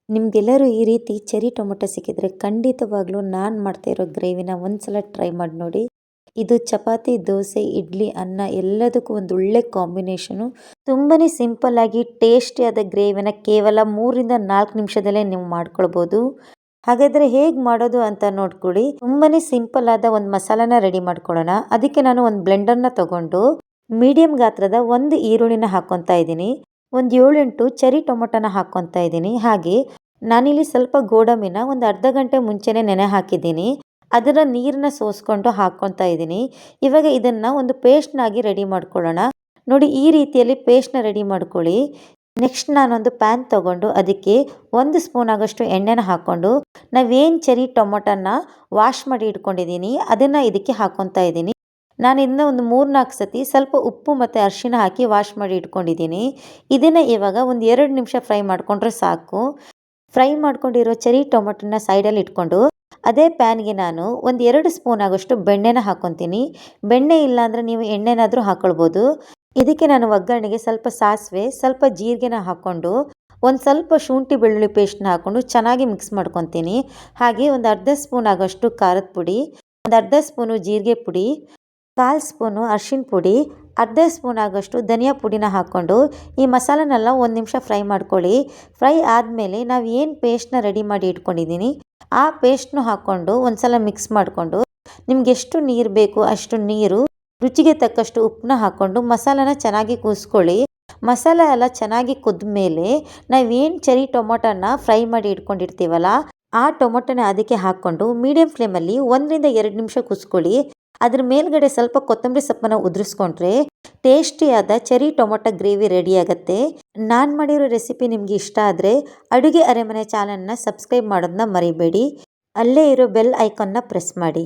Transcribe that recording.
ನಿಮಗೆಲ್ಲರೂ ಈ ರೀತಿ cherry tomato ಸಿಕ್ಕಿದ್ರೆ ಖಂಡಿತವಾಗ್ಲೂ ನಾನು ಮಾಡ್ತಾ ಇರೋ ಗ್ರೇವಿನ ಒಂದ್ಸಲ ಟ್ರೈ ಮಾಡಿ ನೋಡಿ. ಇದು ಚಪಾತಿ, ದೋಸೆ, ಇಡ್ಲಿ, ಅನ್ನ ಎಲ್ಲದಕ್ಕೂ ಒಂದು ಒಳ್ಳೆ ಕಾಂಬಿನೇಷನು. ತುಂಬಾನೇ ಸಿಂಪಲ್ ಆಗಿ ಟೇಸ್ಟಿಯಾದ ಗ್ರೇವಿನ ಕೇವಲ 3ರಿಂದ 4 ನಿಮಿಷದಲ್ಲೇ ನೀವು ಮಾಡ್ಕೊಳ್ಬೋದು. ಹಾಗಾದ್ರೆ ಹೇಗೆ ಮಾಡೋದು ಅಂತ ನೋಡ್ಕೊಳ್ಳಿ. ತುಂಬಾನೇ ಸಿಂಪಲ್ ಆದ ಒಂದು ಮಸಾಲಾನ ರೆಡಿ ಮಾಡ್ಕೊಳ್ಳೋಣ. ಅದಕ್ಕೆ ನಾನು ಒಂದು ಬ್ಲೆಂಡರ್ನ ತಗೊಂಡು ಮೀಡಿಯಂ ಗಾತ್ರದ ಒಂದು ಈರುಳ್ಳಿನ ಹಾಕೊತಾ ಇದ್ದೀನಿ. ಒಂದು 7-8 ಚೆರಿ ಟೊಮೊಟೊನ ಹಾಕೊತಾ ಇದ್ದೀನಿ. ಹಾಗೆ ನಾನಿಲ್ಲಿ ಸ್ವಲ್ಪ ಗೋಡಂಬಿನ ಒಂದು ಅರ್ಧ ಗಂಟೆ ಮುಂಚೆನೆ ನೆನೆ ಹಾಕಿದ್ದೀನಿ. ಅದರ ನೀರನ್ನ ಸೋಸ್ಕೊಂಡು ಹಾಕೊತಾ ಇದ್ದೀನಿ. ಇವಾಗ ಇದನ್ನ ಒಂದು ಪೇಸ್ಟ್ನಾಗಿ ರೆಡಿ ಮಾಡ್ಕೊಳ್ಳೋಣ. ನೋಡಿ, ಈ ರೀತಿಯಲ್ಲಿ ಪೇಸ್ಟ್ನ ರೆಡಿ ಮಾಡ್ಕೊಳ್ಳಿ. ನೆಕ್ಸ್ಟ್ ನಾನೊಂದು ಪ್ಯಾನ್ ತಗೊಂಡು ಅದಕ್ಕೆ 1 ಸ್ಪೂನ್ ಆಗೋಷ್ಟು ಎಣ್ಣೆನ ಹಾಕ್ಕೊಂಡು ನಾವೇನು ಚೆರಿ ಟೊಮೊಟೊನ ವಾಶ್ ಮಾಡಿ ಇಟ್ಕೊಂಡಿದ್ದೀನಿ ಅದನ್ನು ಇದಕ್ಕೆ ಹಾಕೊತಾ ಇದ್ದೀನಿ. ನಾನು ಇದನ್ನ ಒಂದು 3-4 ಸತಿ ಸ್ವಲ್ಪ ಉಪ್ಪು ಮತ್ತು ಅರಿಶಿನ ಹಾಕಿ ವಾಶ್ ಮಾಡಿ ಇಟ್ಕೊಂಡಿದ್ದೀನಿ. ಇದನ್ನು ಇವಾಗ ಒಂದು 2 ನಿಮಿಷ ಫ್ರೈ ಮಾಡಿಕೊಂಡ್ರೆ ಸಾಕು. ಫ್ರೈ ಮಾಡ್ಕೊಂಡಿರೋ ಚೆರಿ ಟೊಮೊಟೊನ ಸೈಡಲ್ಲಿ ಇಟ್ಕೊಂಡು ಅದೇ ಪ್ಯಾನ್ಗೆ ನಾನು ಒಂದು 2 ಸ್ಪೂನ್ ಆಗೋಷ್ಟು ಬೆಣ್ಣೆನ ಹಾಕೊತೀನಿ. ಬೆಣ್ಣೆ ಇಲ್ಲ ಅಂದರೆ ನೀವು ಎಣ್ಣೆನಾದರೂ ಹಾಕ್ಕೊಳ್ಬೋದು. ಇದಕ್ಕೆ ನಾನು ಒಗ್ಗರಣೆಗೆ ಸ್ವಲ್ಪ ಸಾಸಿವೆ, ಸ್ವಲ್ಪ ಜೀರಿಗೆನ ಹಾಕ್ಕೊಂಡು ಒಂದು ಸ್ವಲ್ಪ ಶುಂಠಿ ಬೆಳ್ಳುಳ್ಳಿ ಪೇಸ್ಟ್ನ ಹಾಕ್ಕೊಂಡು ಚೆನ್ನಾಗಿ ಮಿಕ್ಸ್ ಮಾಡ್ಕೊತೀನಿ. ಹಾಗೆ ಒಂದು ಅರ್ಧ ಸ್ಪೂನ್ ಆಗೋಷ್ಟು ಖಾರದ ಪುಡಿ, ಒಂದು ಅರ್ಧ ಸ್ಪೂನು ಜೀರಿಗೆ ಪುಡಿ, 1/4 ಸ್ಪೂನು ಅರಿಶಿನ ಪುಡಿ, ಅರ್ಧ ಸ್ಪೂನ್ ಆಗೋಷ್ಟು ಧನಿಯಾ ಪುಡಿನ ಹಾಕ್ಕೊಂಡು ಈ ಮಸಾಲನೆಲ್ಲ 1 ನಿಮಿಷ ಫ್ರೈ ಮಾಡ್ಕೊಳ್ಳಿ. ಫ್ರೈ ಆದಮೇಲೆ ನಾವು ಏನು ಪೇಸ್ಟ್ನ ರೆಡಿ ಮಾಡಿ ಇಟ್ಕೊಂಡಿದ್ದೀನಿ ಆ ಪೇಸ್ಟ್ನು ಹಾಕ್ಕೊಂಡು ಒಂದ್ಸಲ ಮಿಕ್ಸ್ ಮಾಡಿಕೊಂಡು ನಿಮ್ಗೆ ಎಷ್ಟು ನೀರು ಬೇಕು ಅಷ್ಟು ನೀರು, ರುಚಿಗೆ ತಕ್ಕಷ್ಟು ಉಪ್ಪನ್ನ ಹಾಕ್ಕೊಂಡು ಮಸಾಲಾನ ಚೆನ್ನಾಗಿ ಕೂಸ್ಕೊಳ್ಳಿ. ಮಸಾಲ ಎಲ್ಲ ಚೆನ್ನಾಗಿ ಕುದ್ದ ಮೇಲೆ ನಾವೇನು ಚೆರಿ ಟೊಮೊಟೊನ ಫ್ರೈ ಮಾಡಿ ಇಟ್ಕೊಂಡಿರ್ತೀವಲ್ಲ ಆ ಟೊಮೊಟೊನ ಅದಕ್ಕೆ ಹಾಕ್ಕೊಂಡು ಮೀಡಿಯಂ ಫ್ಲೇಮಲ್ಲಿ 1ರಿಂದ 2 ನಿಮಿಷ ಕೂಸ್ಕೊಳ್ಳಿ. ಅದ್ರ ಮೇಲ್ಗಡೆ ಸ್ವಲ್ಪ ಕೊತ್ತಂಬರಿ ಸೊಪ್ಪನ್ನು ಉದುರಿಸ್ಕೊಂಡ್ರೆ ಟೇಸ್ಟಿಯಾದ ಚೆರಿ ಟೊಮೊಟೊ ಗ್ರೇವಿ ರೆಡಿ ಆಗುತ್ತೆ. ನಾನು ಮಾಡಿರೋ ರೆಸಿಪಿ ನಿಮ್ಗೆ ಇಷ್ಟ ಆದರೆ ಅಡುಗೆ ಅರೆಮನೆ ಚಾನಲ್ನ ಸಬ್ಸ್ಕ್ರೈಬ್ ಮಾಡೋದನ್ನ ಮರಿಬೇಡಿ. ಅಲ್ಲೇ ಇರೋ ಬೆಲ್ ಐಕಾನ್ನ ಪ್ರೆಸ್ ಮಾಡಿ.